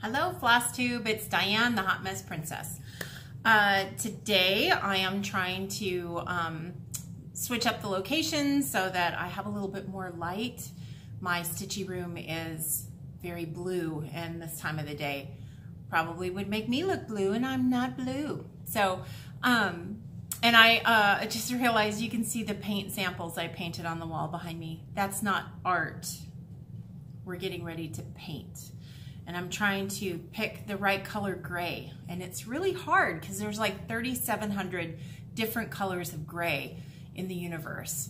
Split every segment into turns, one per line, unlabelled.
Hello, Floss Tube. It's Diane, the Hot Mess Princess. Today I am trying to switch up the location so that I have a little bit more light. My stitchy room is very blue, and this time of the day probably would make me look blue, and I'm not blue. So, and I just realized you can see the paint samples I painted on the wall behind me. That's not art. We're getting ready to paint. And I'm trying to pick the right color gray. And it's really hard because there's like 3,700 different colors of gray in the universe.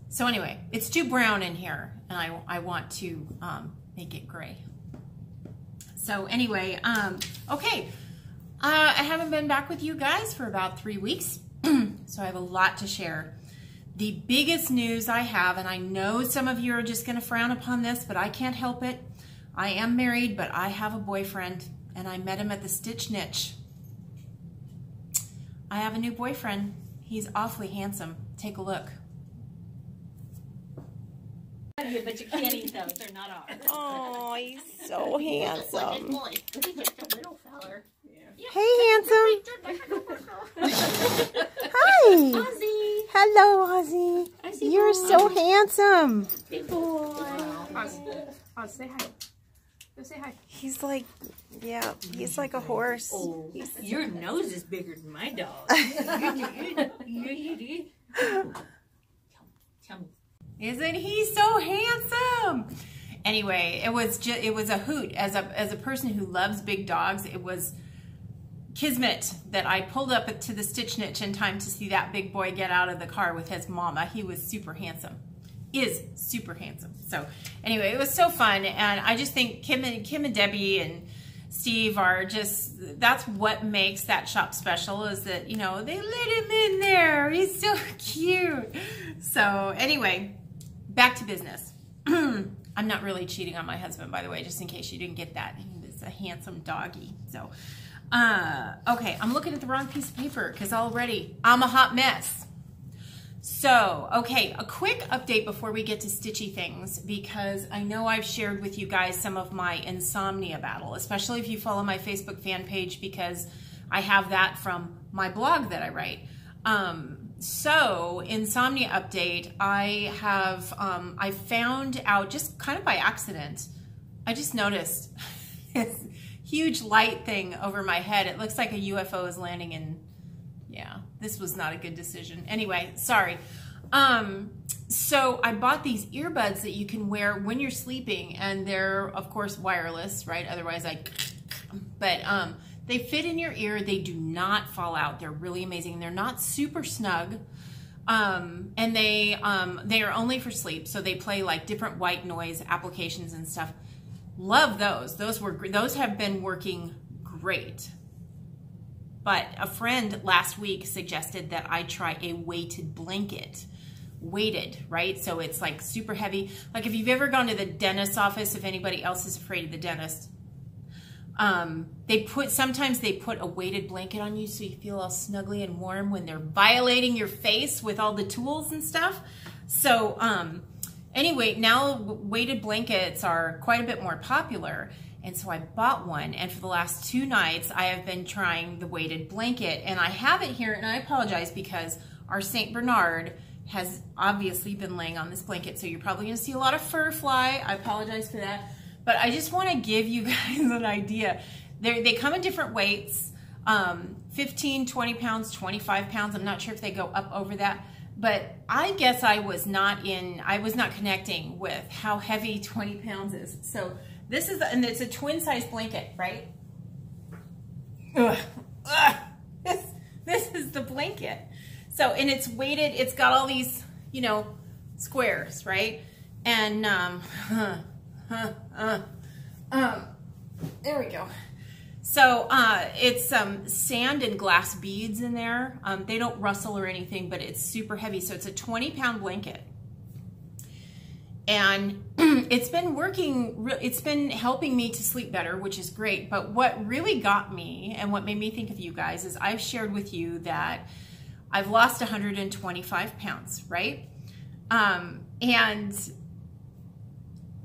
So anyway, it's too brown in here, and I want to make it gray. So anyway, okay. I haven't been back with you guys for about 3 weeks, so I have a lot to share. The biggest news I have, and I know some of you are just gonna frown upon this, but I can't help it. I am married, but I have a boyfriend, and I met him at the Stitch Niche. I have a new boyfriend. He's awfully handsome. Take a look.
But you can't eat those. They're not ours.
Oh, he's so handsome.
Hey,
handsome. Hi.
Ozzy.
Hello, Ozzy. You're so handsome.
Big boy.
Oz, say hi. Go say hi.
He's like, yeah, he's like a horse.
Oh, your nose is bigger than my dog. Tell me.
Isn't he so handsome? Anyway, it was a hoot. As a person who loves big dogs, it was kismet that I pulled up to the Stitch Niche in time to see that big boy get out of the car with his mama. He was super handsome. Is super handsome. So anyway, it was so fun, and I just think Kim and Debbie and Steve are just, that's what makes that shop special, is that, you know, they let him in there. He's so cute. So anyway, back to business. I'm not really cheating on my husband, by the way, just in case you didn't get that. He's a handsome doggy. So okay, I'm looking at the wrong piece of paper because already I'm a hot mess. So, okay, a quick update before we get to stitchy things, because I know I've shared with you guys some of my insomnia battle, especially if you follow my Facebook fan page, because I have that from my blog that I write. So, insomnia update, I found out just kind of by accident, I just noticed this huge light thing over my head. It looks like a UFO is landing in, yeah, this was not a good decision. Anyway, sorry. So I bought these earbuds that you can wear when you're sleeping, and they're of course wireless, right? Otherwise they fit in your ear. They do not fall out. They're really amazing. They're not super snug. And they are only for sleep. So they play like different white noise applications and stuff. Love those. Those have been working great. But a friend last week suggested that I try a weighted blanket. Weighted, right? So it's like super heavy. Like if you've ever gone to the dentist's office, if anybody else is afraid of the dentist, sometimes they put a weighted blanket on you so you feel all snuggly and warm when they're violating your face with all the tools and stuff. So anyway, now weighted blankets are quite a bit more popular. And so I bought one, and for the last 2 nights, I have been trying the weighted blanket. And I have it here, and I apologize because our St. Bernard has obviously been laying on this blanket, so you're probably gonna see a lot of fur fly. I apologize for that. But I just wanna give you guys an idea. They come in different weights, 15, 20 pounds, 25 pounds. I'm not sure if they go up over that. But I guess I was not connecting with how heavy 20 pounds is. So this is, and it's a twin size blanket, right? Ugh. This is the blanket. So, and it's weighted, it's got all these, you know, squares, right? And, there we go. So, it's sand and glass beads in there. They don't rustle or anything, but it's super heavy. So it's a 20-pound blanket. And it's been working, it's been helping me to sleep better, which is great. But what really got me and what made me think of you guys is I've shared with you that I've lost 125 pounds, right? And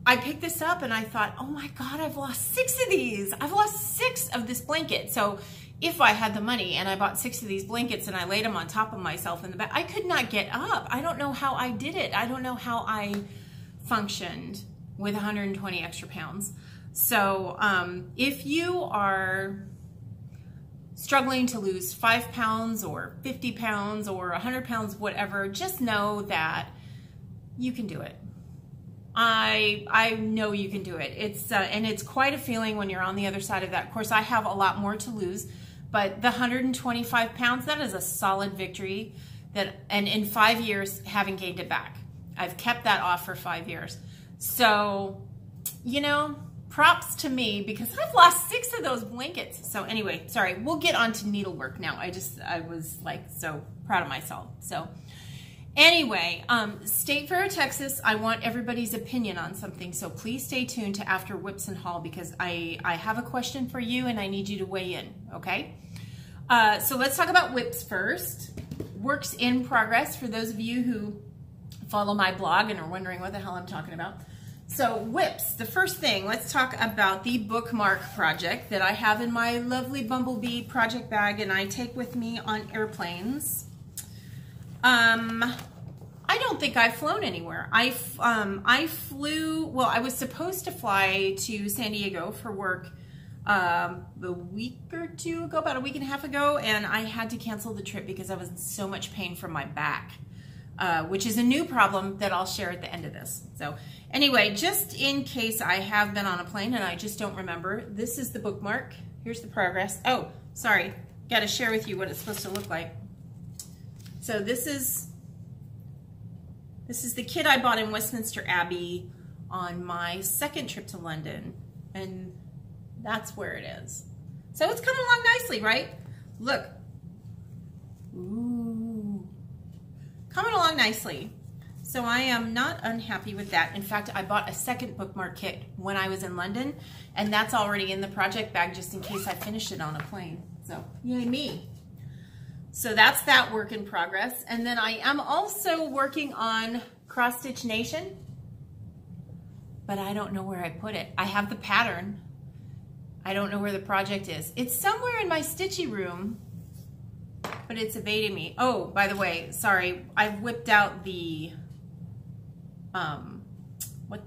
I picked this up and I thought, oh my God, I've lost 6 of these. I've lost 6 of this blanket. So if I had the money and I bought 6 of these blankets and I laid them on top of myself in the bed, I could not get up. I don't know how I did it. I don't know how I functioned with 120 extra pounds. So if you are struggling to lose 5 pounds or 50 pounds or 100 pounds, whatever, just know that you can do it. I know you can do it. And it's quite a feeling when you're on the other side of that. Of course, I have a lot more to lose, but the 125 pounds, that is a solid victory. And in 5 years, having gained it back. I've kept that off for 5 years. So, you know, props to me because I've lost 6 of those blankets. So anyway, sorry, we'll get on to needlework now. I was like so proud of myself. So anyway, State Fair of Texas, I want everybody's opinion on something. So please stay tuned to after Whips and Haul because I have a question for you and I need you to weigh in, okay? So let's talk about whips first. Works in progress for those of you who follow my blog and are wondering what the hell I'm talking about. So whips, the first thing, let's talk about the bookmark project that I have in my lovely Bumblebee project bag and I take with me on airplanes. I don't think I've flown anywhere. I flew, well, I was supposed to fly to San Diego for work a week or 2 ago, about a week and a half ago, and I had to cancel the trip because I was in so much pain from my back. Which is a new problem that I'll share at the end of this. So anyway, just in case I have been on a plane and I just don't remember, this is the bookmark. Here's the progress. Oh, sorry. Got to share with you what it's supposed to look like. So this is the kit I bought in Westminster Abbey on my 2nd trip to London. And that's where it is. So it's coming along nicely, right? Look. Ooh. Coming along nicely. So I am not unhappy with that. In fact, I bought a 2nd bookmark kit when I was in London, and that's already in the project bag just in case I finish it on a plane. So yay me. So that's that work in progress. And then I am also working on Cross Stitch Nation, but I don't know where I put it. I have the pattern. I don't know where the project is. It's somewhere in my stitchy room, but it's evading me. Oh, by the way, sorry, I've whipped out the, what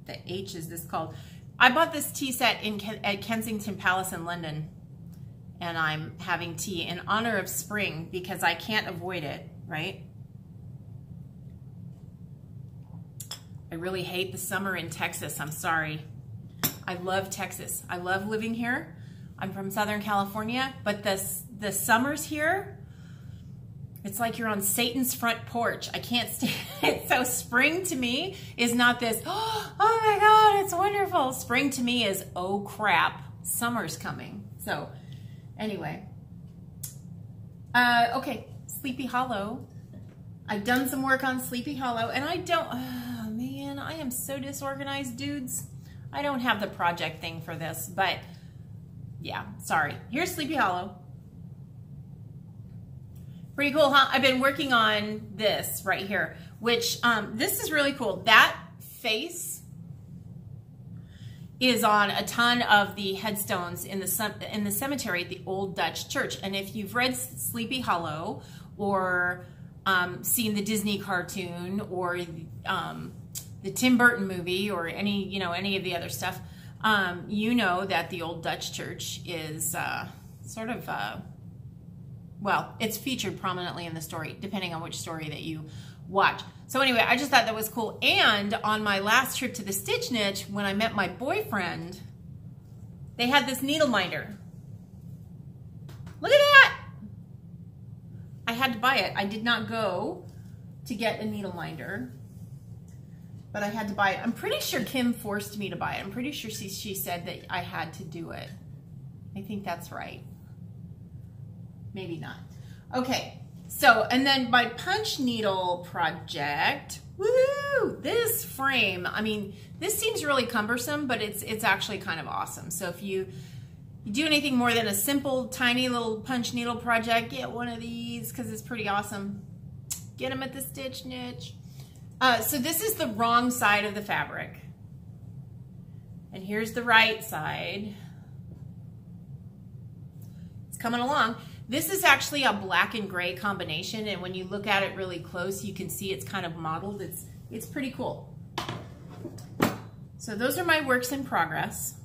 the H is this called? I bought this tea set at Kensington Palace in London, and I'm having tea in honor of spring because I can't avoid it, right? I really hate the summer in Texas, I'm sorry. I love Texas. I love living here. I'm from Southern California, but the summers here, it's like you're on Satan's front porch. I can't stand it. So spring to me is not this, oh my God, it's wonderful. Spring to me is, oh crap, summer's coming. So anyway, okay, Sleepy Hollow. I've done some work on Sleepy Hollow and I don't, oh man, I am so disorganized, dudes. I don't have the project thing for this, but yeah, sorry. Here's Sleepy Hollow. Pretty cool, huh? I've been working on this right here, which this is really cool. That face is on a ton of the headstones in the cemetery at the Old Dutch Church. And if you've read Sleepy Hollow or seen the Disney cartoon or the Tim Burton movie or any of the other stuff, you know that the Old Dutch Church is sort of, well, it's featured prominently in the story, depending on which story that you watch. So anyway, I just thought that was cool. And on my last trip to the Stitch Niche, when I met my boyfriend, they had this needle minder. Look at that! I had to buy it. I did not go to get a needle minder, but I had to buy it. I'm pretty sure Kim forced me to buy it. I'm pretty sure she said that I had to do it. I think that's right. Maybe not. Okay, so, and then my punch needle project, woohoo, this frame, I mean, this seems really cumbersome, but it's actually kind of awesome. So if you do anything more than a simple, tiny little punch needle project, get one of these because it's pretty awesome. Get them at the Stitch Niche. So this is the wrong side of the fabric. And here's the right side. It's coming along. This is actually a black and gray combination, and when you look at it really close, you can see it's kind of modeled. It's pretty cool. So those are my works in progress.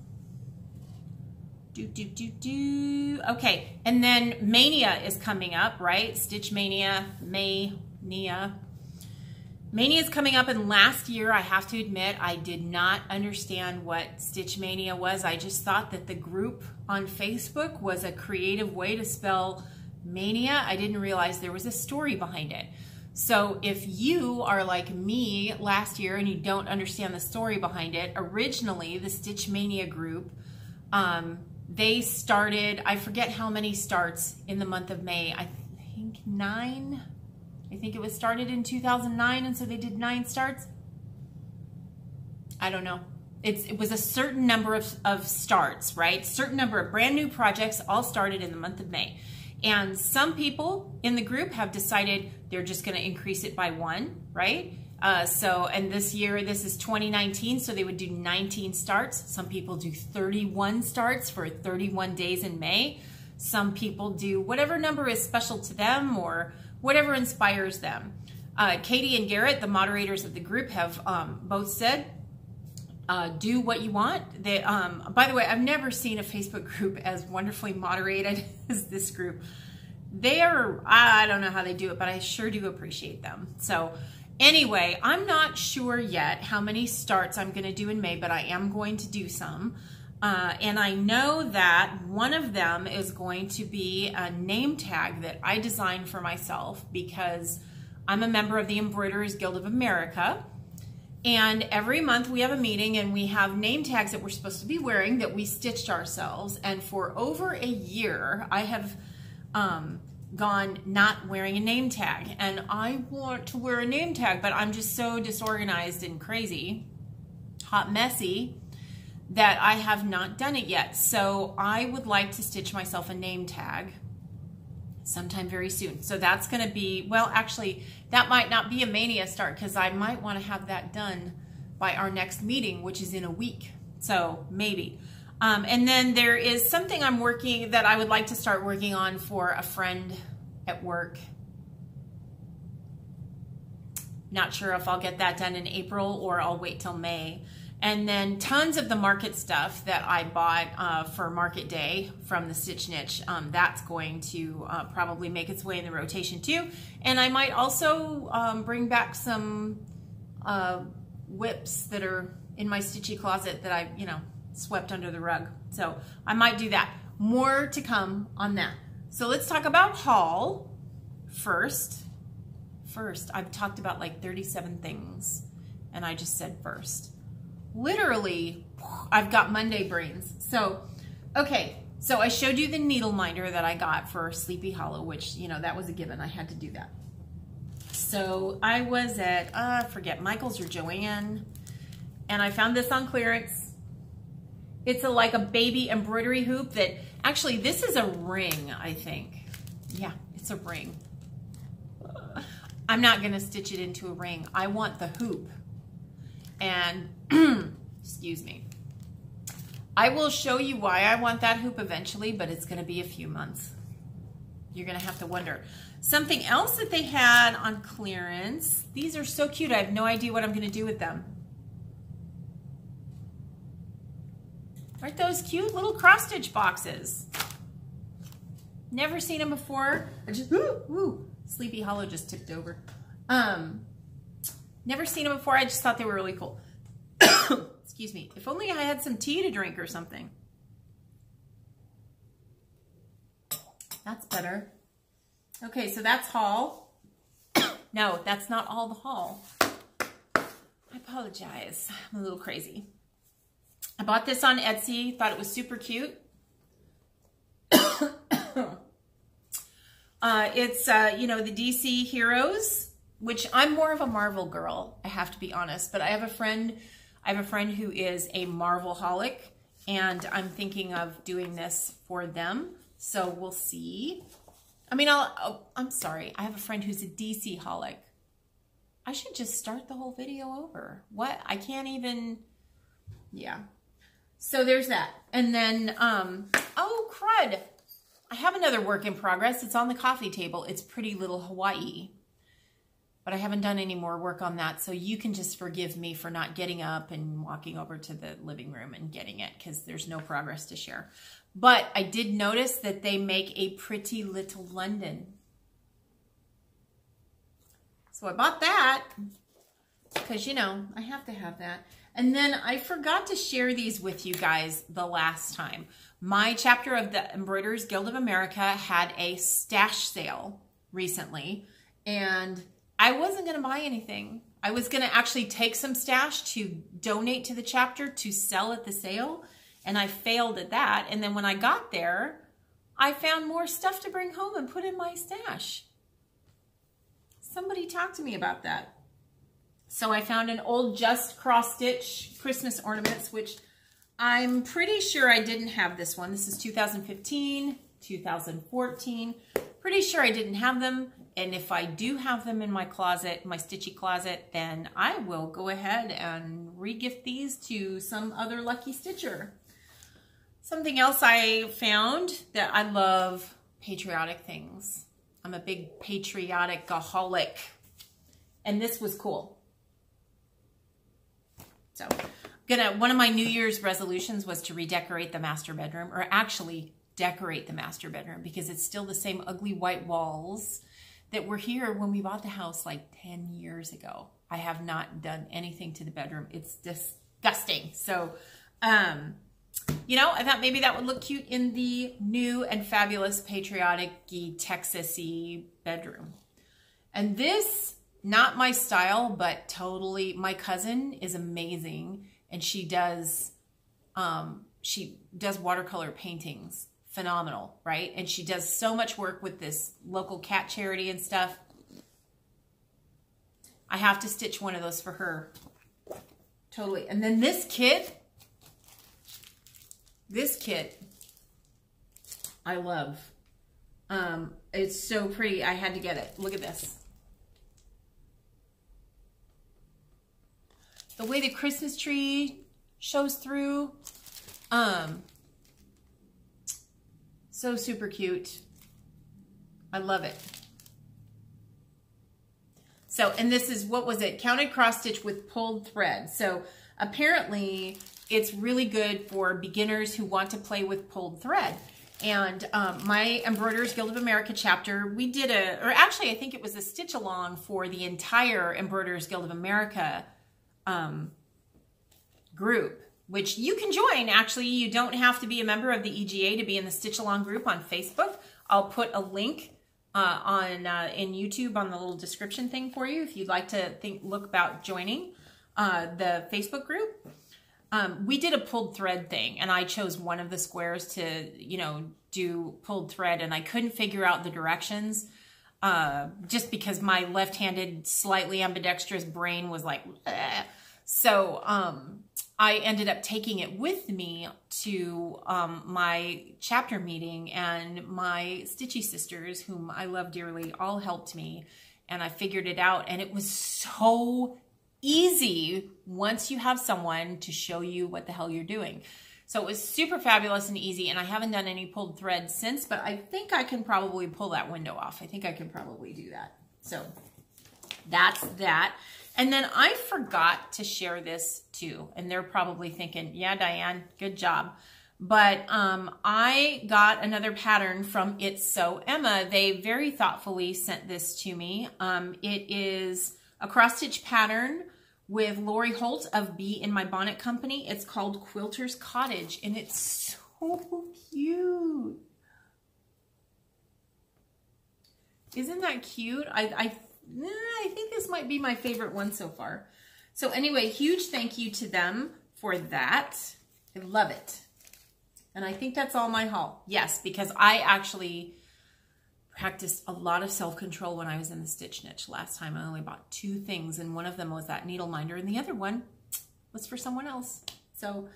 Okay, and then Mania is coming up, right? Stitch Mania, Mania. Mania is coming up, and last year, I have to admit, I did not understand what Stitch Mania was. I just thought that the group on Facebook was a creative way to spell mania. I didn't realize there was a story behind it. So if you are like me last year and you don't understand the story behind it, originally the Stitch Mania group, they started, I forget how many starts in the month of May. I think 9. I think it was started in 2009, and so they did 9 starts. I don't know. It was a certain number of starts, right? Certain number of brand new projects all started in the month of May. And some people in the group have decided they're just going to increase it by 1, right? And this year, this is 2019, so they would do 19 starts. Some people do 31 starts for 31 days in May. Some people do whatever number is special to them or whatever inspires them. Katie and Garrett, the moderators of the group, have both said, do what you want. They, by the way, I've never seen a Facebook group as wonderfully moderated as this group. They are, I don't know how they do it, but I sure do appreciate them. So anyway, I'm not sure yet how many starts I'm going to do in May, but I am going to do some. And I know that one of them is going to be a name tag that I designed for myself because I'm a member of the Embroiderers Guild of America. And every month we have a meeting and we have name tags that we're supposed to be wearing that we stitched ourselves. And for over a year, I have gone not wearing a name tag. And I want to wear a name tag, but I'm just so disorganized and crazy, hot messy, that I have not done it yet. So I would like to stitch myself a name tag sometime very soon. So that's going to be, well, actually, that might not be a Mania start because I might want to have that done by our next meeting, which is in a week. So maybe. And then there is something I'm working that I would like to start working on for a friend at work. Not sure if I'll get that done in April or I'll wait till May. And then tons of the market stuff that I bought for Market Day from the Stitch Niche. That's going to probably make its way in the rotation too. And I might also bring back some whips that are in my stitchy closet that I, swept under the rug. So I might do that. More to come on that. So let's talk about haul first. I've talked about like 37 things and I just said first. Literally, I've got Monday brains. So, okay, so I showed you the needle minder that I got for Sleepy Hollow, which, that was a given. I had to do that. So I was at, I forget, Michael's or Joanne, and I found this on clearance. It's like a baby embroidery hoop that, actually, this is a ring, I think. Yeah, it's a ring. I'm not going to stitch it into a ring. I want the hoop. And, excuse me, I will show you why I want that hoop eventually, but it's going to be a few months. You're going to have to wonder. Something else that they had on clearance, these are so cute. I have no idea what I'm going to do with them. Aren't those cute? Little cross stitch boxes. Never seen them before. I just, Sleepy Hollow just tipped over. Never seen them before. I just thought they were really cool. Excuse me. If only I had some tea to drink or something. That's better. Okay, so that's haul. No, that's not all the haul. I apologize. I'm a little crazy. I bought this on Etsy. Thought it was super cute. It's, the DC Heroes, which I'm more of a Marvel girl, I have to be honest. But I have a friend who is a Marvel-holic, and I'm thinking of doing this for them. So we'll see. I mean, I'm sorry. I have a friend who's a DC-holic. I should just start the whole video over. What? I can't even... Yeah. So there's that. And then, oh, crud. I have another work in progress. It's on the coffee table. It's Pretty Little Hawaii. But I haven't done any more work on that. So you can just forgive me for not getting up and walking over to the living room and getting it because there's no progress to share. But I did notice that they make a Pretty Little London. So I bought that because, you know, I have to have that. And then I forgot to share these with you guys the last time. My chapter of the Embroiderers Guild of America had a stash sale recently, and I wasn't going to buy anything. I was going to actually take some stash to donate to the chapter to sell at the sale, and I failed at that. And then when I got there, I found more stuff to bring home and put in my stash. Somebody talked to me about that. So I found an old Just Cross Stitch Christmas ornaments, which I'm pretty sure I didn't have this one. This is 2015, 2014. Pretty sure I didn't have them. And if I do have them in my closet, my stitchy closet, then I will go ahead and re-gift these to some other lucky stitcher. Something else I found that I love, patriotic things. I'm a big patriotic-aholic. And this was cool. So, one of my New Year's resolutions was to redecorate the master bedroom, or actually decorate the master bedroom, because it's still the same ugly white walls that were here when we bought the house like 10 years ago. I have not done anything to the bedroom. It's disgusting. So, you know, I thought maybe that would look cute in the new and fabulous patriotic-y, Texas-y bedroom. And this, not my style, but totally, my cousin is amazing. And she does watercolor paintings. Phenomenal, right? And she does so much work with this local cat charity and stuff. I have to stitch one of those for her. Totally. And then this kit, I love. It's so pretty. I had to get it. Look at this. The way the Christmas tree shows through. So super cute. I love it. So, and this is, what was it? Counted cross stitch with pulled thread. So apparently it's really good for beginners who want to play with pulled thread. And my Embroiderers Guild of America chapter, we did or actually I think it was a stitch along for the entire Embroiderers Guild of America group, which you can join. Actually, you don't have to be a member of the EGA to be in the Stitch Along group on Facebook. I'll put a link in YouTube on the little description thing for you if you'd like to look about joining the Facebook group. We did a pulled thread thing, and I chose one of the squares to, you know, do pulled thread, and I couldn't figure out the directions just because my left-handed, slightly ambidextrous brain was like, bleh. So I ended up taking it with me to my chapter meeting, and my Stitchy sisters, whom I love dearly, all helped me, and I figured it out. And it was so easy once you have someone to show you what the hell you're doing. So it was super fabulous and easy, and I haven't done any pulled thread since, but I think I can probably pull that window off. I think I can probably do that. So that's that. And then I forgot to share this too. And they're probably thinking, yeah, Diane, good job. But I got another pattern from It's So Emma. They very thoughtfully sent this to me. It is a cross-stitch pattern with Lori Holt of Bee in My Bonnet Company. It's called Quilter's Cottage, and it's so cute. Isn't that cute? I think this might be my favorite one so far. So anyway, huge thank you to them for that. I love it. And I think that's all my haul. Yes, because I actually practiced a lot of self-control when I was in the Stitch Niche. Last time I only bought 2 things, and one of them was that needle minder, and the other one was for someone else. So,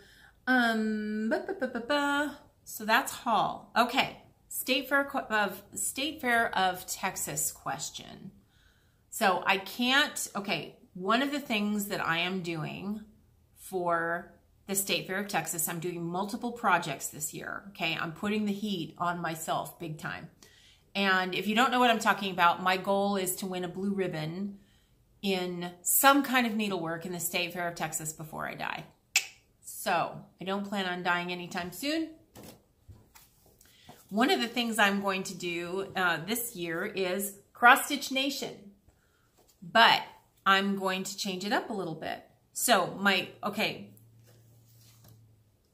so that's haul. Okay, State Fair of Texas question. So I can't, okay, one of the things that I am doing for the State Fair of Texas. I'm doing multiple projects this year. Okay, I'm putting the heat on myself big time. And if you don't know what I'm talking about, my goal is to win a blue ribbon in some kind of needlework in the State Fair of Texas before I die. So I don't plan on dying anytime soon. One of the things I'm going to do this year is Cross Stitch Nation, but I'm going to change it up a little bit. So okay,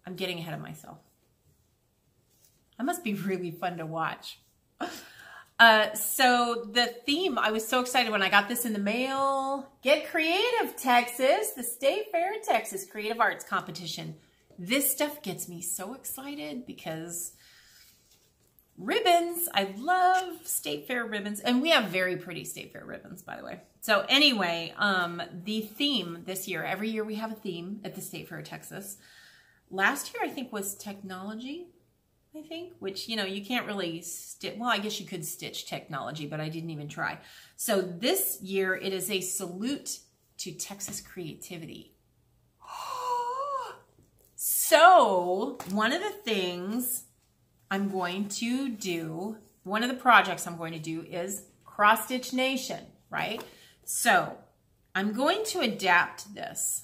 I'm getting ahead of myself. That must be really fun to watch. So the theme, I was so excited when I got this in the mail. Get Creative, Texas, the State Fair of Texas Creative Arts Competition. This stuff gets me so excited because ribbons, I love State Fair ribbons. And we have very pretty State Fair ribbons, by the way. So anyway, the theme this year, every year we have a theme at the State Fair of Texas. Last year, I think, was technology. I think, which, you know, you can't really stitch. Well, I guess you could stitch technology, but I didn't even try. So this year, it is a salute to Texas creativity. So one of the things I'm going to do, one of the projects I'm going to do is Cross Stitch Nation, right? So I'm going to adapt this.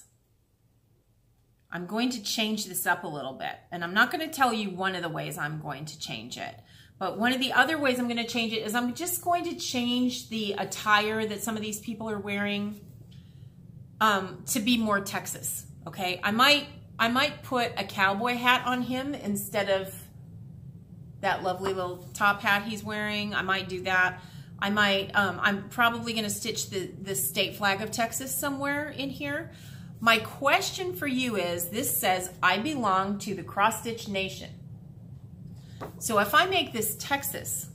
I'm going to change this up a little bit, and I'm not going to tell you one of the ways I'm going to change it, but one of the other ways I'm going to change it is I'm just going to change the attire that some of these people are wearing to be more Texas, okay? I might put a cowboy hat on him instead of that lovely little top hat he's wearing. I might do that. I might, I'm probably going to stitch the state flag of Texas somewhere in here. My question for you is, this says, I belong to the Cross Stitch Nation. So if I make this Texas,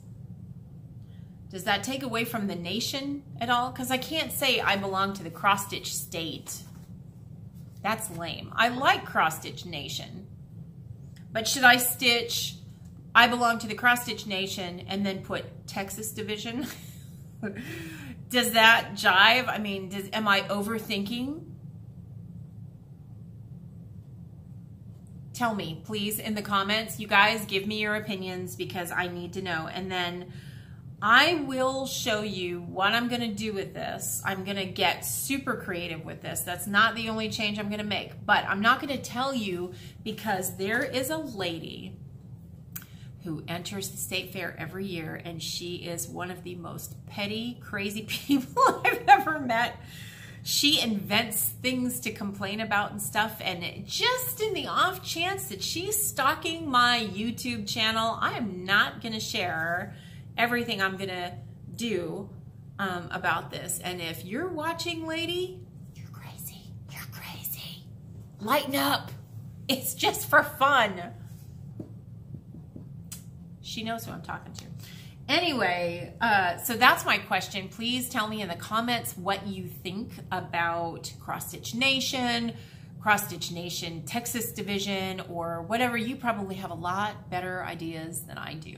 does that take away from the nation at all? Because I can't say I belong to the Cross Stitch State. That's lame. I like Cross Stitch Nation. But should I stitch, I belong to the Cross Stitch Nation, and then put Texas Division? Does that jive? I mean, am I overthinking? Tell me, please, in the comments. You guys give me your opinions because I need to know. And then I will show you what I'm going to do with this. I'm going to get super creative with this. That's not the only change I'm going to make. But I'm not going to tell you because there is a lady who enters the state fair every year, and she is one of the most petty, crazy people I've ever met. She invents things to complain about and stuff, and just in the off chance that she's stalking my YouTube channel, I am not going to share everything I'm going to do about this. And if you're watching, lady, you're crazy. You're crazy. Lighten up. It's just for fun. She knows who I'm talking to. Anyway, so that's my question. Please tell me in the comments what you think about Cross Stitch Nation, Cross Stitch Nation Texas Division, or whatever. You probably have a lot better ideas than I do.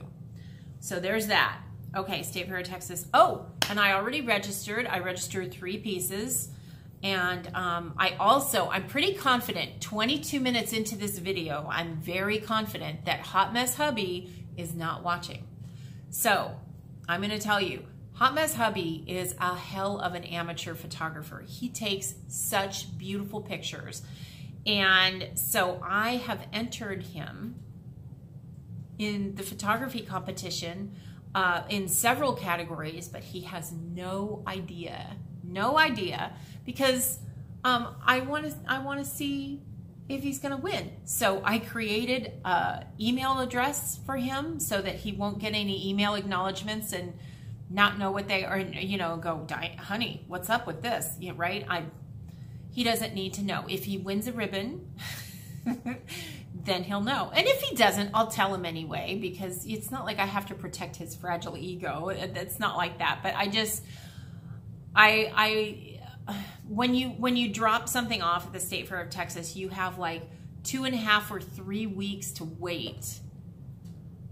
So there's that. Okay, State Fair of Texas. Oh, and I already registered. I registered 3 pieces. And I'm pretty confident, 22 minutes into this video, I'm very confident that Hot Mess Hubby is not watching. So I'm going to tell you, Hot Mess Hubby is a hell of an amateur photographer. He takes such beautiful pictures. And so I have entered him in the photography competition in several categories, but he has no idea, because I want to see if he's going to win. So I created an email address for him so that he won't get any email acknowledgments and not know what they are, you know, go, honey, what's up with this? Yeah, right? He doesn't need to know. If he wins a ribbon, then he'll know. And if he doesn't, I'll tell him anyway, because it's not like I have to protect his fragile ego. It's not like that. But when you drop something off at the State Fair of Texas, you have like 2.5 or 3 weeks to wait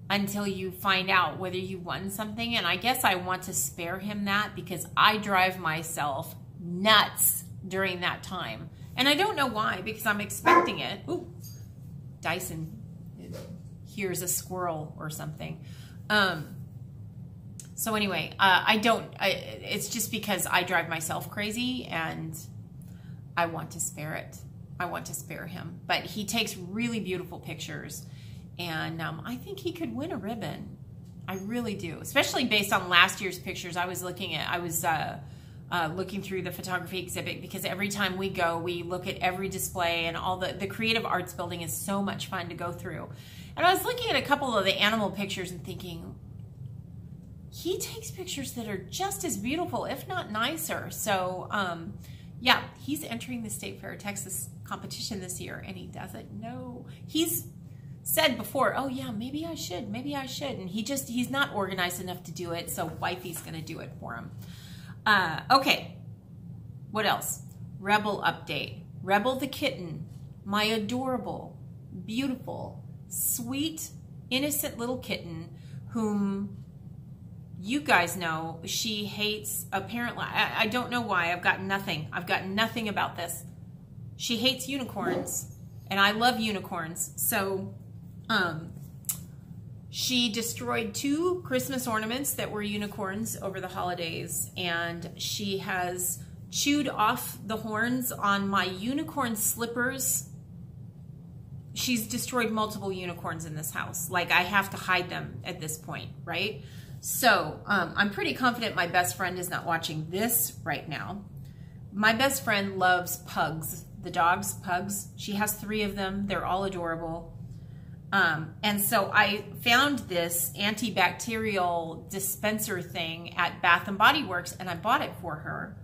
until you find out whether you won something. And I guess I want to spare him that because I drive myself nuts during that time. And I don't know why, because I'm expecting it. Ooh, Dyson hears a squirrel or something. So anyway, it's just because I drive myself crazy and I want to spare it. I want to spare him. But he takes really beautiful pictures, and I think he could win a ribbon. I really do, especially based on last year's pictures. I was looking through the photography exhibit, because every time we go, we look at every display, and all the creative arts building is so much fun to go through. And I was looking at a couple of the animal pictures and thinking, he takes pictures that are just as beautiful, if not nicer. So, yeah, he's entering the State Fair Texas competition this year, and he doesn't know. He's said before, oh yeah, maybe I should, and he's not organized enough to do it, so wifey's gonna do it for him. Okay, what else? Rebel update. Rebel the kitten, my adorable, beautiful, sweet, innocent little kitten, whom you guys know she hates. Apparently, I don't know why. I've got nothing about this. She hates unicorns, and I love unicorns. So she destroyed 2 Christmas ornaments that were unicorns over the holidays, and she has chewed off the horns on my unicorn slippers. She's destroyed multiple unicorns in this house. Like, I have to hide them at this point, right? So I'm pretty confident my best friend is not watching this right now. My best friend loves pugs, the dogs, pugs. She has 3 of them. They're all adorable. And so I found this antibacterial dispenser thing at Bath and Body Works, and I bought it for her.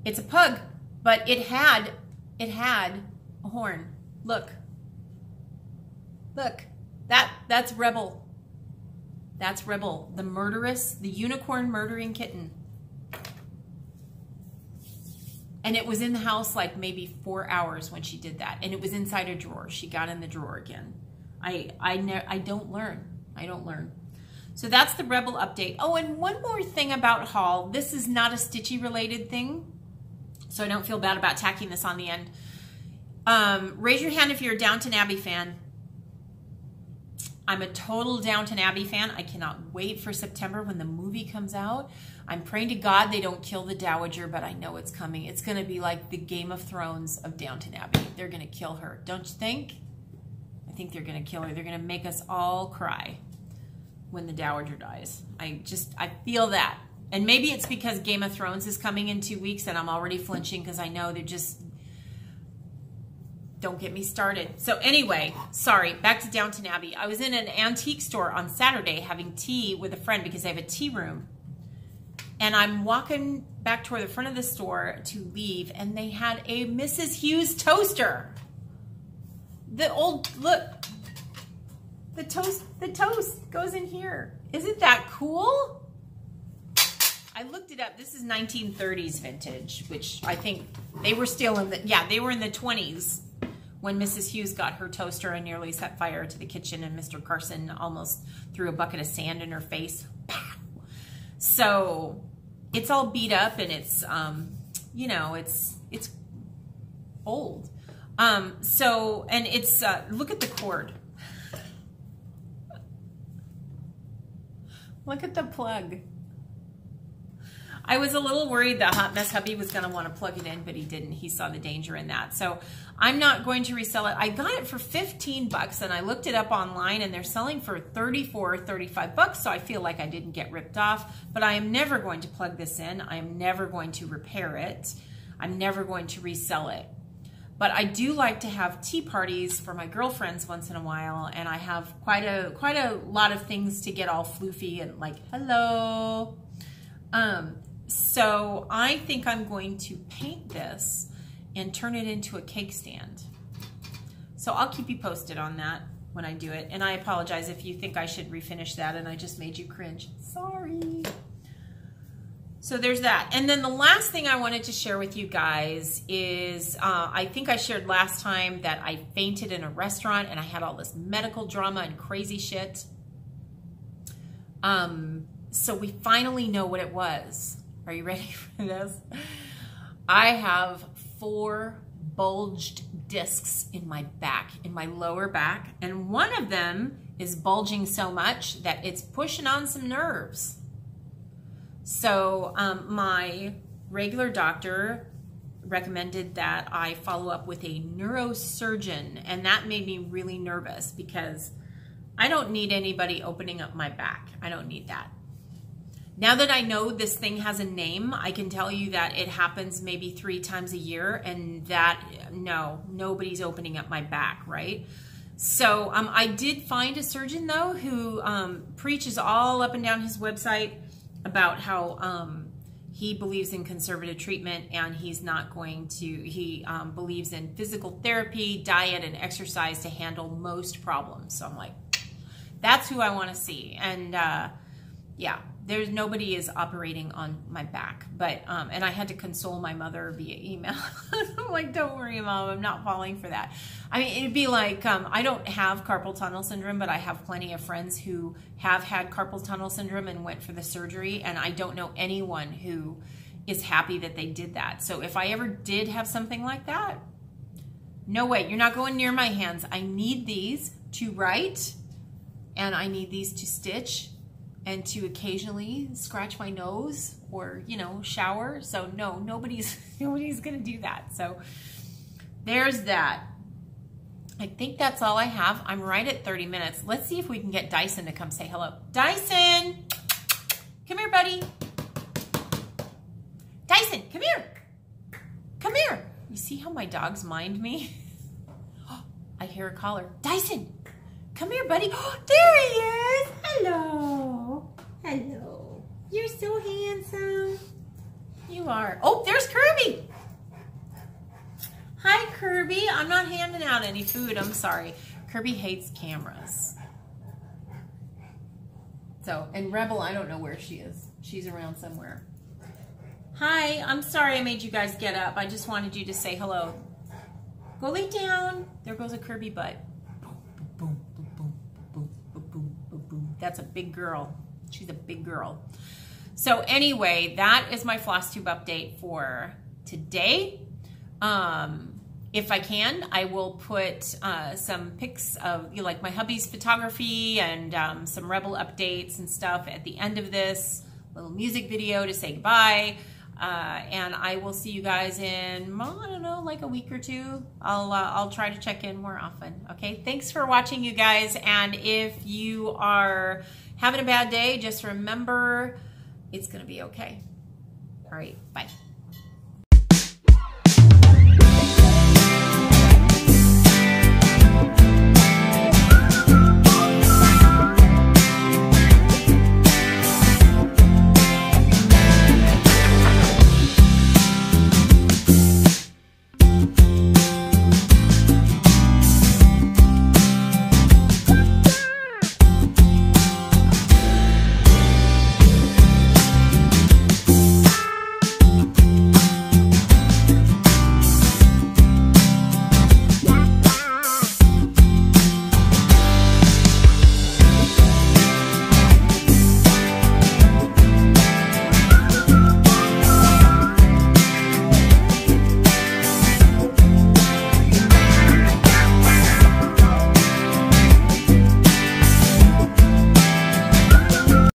It's a pug, but it had a horn. Look, that's Rebel. That's Rebel, the unicorn murdering kitten. And it was in the house like maybe 4 hours when she did that. And it was inside a drawer. She got in the drawer again. I don't learn. I don't learn. So that's the Rebel update. Oh, and one more thing about haul. This is not a Stitchy related thing, so I don't feel bad about tacking this on the end. Raise your hand if you're a Downton Abbey fan. I'm a total Downton Abbey fan. I cannot wait for September when the movie comes out. I'm praying to God they don't kill the Dowager, but I know it's coming. It's going to be like the Game of Thrones of Downton Abbey. They're going to kill her. Don't you think? I think they're going to kill her. They're going to make us all cry when the Dowager dies. I feel that. And maybe it's because Game of Thrones is coming in 2 weeks and I'm already flinching because I know they're just... Don't get me started. So anyway, sorry, back to Downton Abbey. I was in an antique store on Saturday having tea with a friend because they have a tea room. And I'm walking back toward the front of the store to leave, and they had a Mrs. Hughes toaster. Look, the toast goes in here. Isn't that cool? I looked it up. This is 1930s vintage, which I think they were still in they were in the 20s. When Mrs. Hughes got her toaster and nearly set fire to the kitchen, and Mr. Carson almost threw a bucket of sand in her face. Pow! So it's all beat up, and it's, you know, it's old. And it's, look at the cord. Look at the plug. I was a little worried that Hot Mess hubby was going to want to plug it in, but he didn't. He saw the danger in that. So I'm not going to resell it. I got it for 15 bucks, and I looked it up online, and they're selling for 34 or 35 bucks, so I feel like I didn't get ripped off. But I am never going to plug this in. I am never going to repair it. I'm never going to resell it. But I do like to have tea parties for my girlfriends once in a while, and I have quite a lot of things to get all floofy and like, hello. So I think I'm going to paint this and turn it into a cake stand. So I'll keep you posted on that when I do it. And I apologize if you think I should refinish that and I just made you cringe. Sorry. So there's that. And then the last thing I wanted to share with you guys is, I think I shared last time that I fainted in a restaurant and I had all this medical drama and crazy shit. So we finally know what it was. Are you ready for this? I have 4 bulged discs in my back, in my lower back, and one of them is bulging so much that it's pushing on some nerves. So my regular doctor recommended that I follow up with a neurosurgeon, and that made me really nervous because I don't need anybody opening up my back. I don't need that. Now that I know this thing has a name, I can tell you that it happens maybe 3 times a year, and that, no, nobody's opening up my back, right? So I did find a surgeon, though, who preaches all up and down his website about how he believes in conservative treatment, and he's not going to, he believes in physical therapy, diet, and exercise to handle most problems. So I'm like, that's who I want to see. And yeah, there's nobody is operating on my back, but and I had to console my mother via email. I'm like, don't worry, Mom, I'm not falling for that. I mean, it'd be like, I don't have carpal tunnel syndrome, but I have plenty of friends who have had carpal tunnel syndrome and went for the surgery, and I don't know anyone who is happy that they did that. So if I ever did have something like that, no way, you're not going near my hands. I need these to write, and I need these to stitch, and to occasionally scratch my nose or, you know, shower. So no, nobody's gonna do that. So there's that. I think that's all I have. I'm right at 30 minutes. Let's see if we can get Dyson to come say hello. Dyson, come here, buddy. Dyson, come here. Come here. You see how my dogs mind me? I hear a caller. Dyson, come here, buddy. Oh, there he is. Hello. Hello. You're so handsome. You are. Oh, there's Kirby. Hi, Kirby. I'm not handing out any food. I'm sorry. Kirby hates cameras. So, and Rebel, I don't know where she is. She's around somewhere. Hi. I'm sorry I made you guys get up. I just wanted you to say hello. Go lay down. There goes a Kirby butt. Boom, boom, boom, boom, boom, boom, boom, boom. That's a big girl. She's a big girl. So anyway, that is my floss tube update for today. If I can, I will put some pics of, you know, like my hubby's photography and some Rebel updates and stuff at the end of this little music video to say goodbye. And I will see you guys in, I don't know, like a week or 2. I'll try to check in more often. Okay, thanks for watching, you guys. And if you are having a bad day, just remember it's gonna be okay. All right, bye.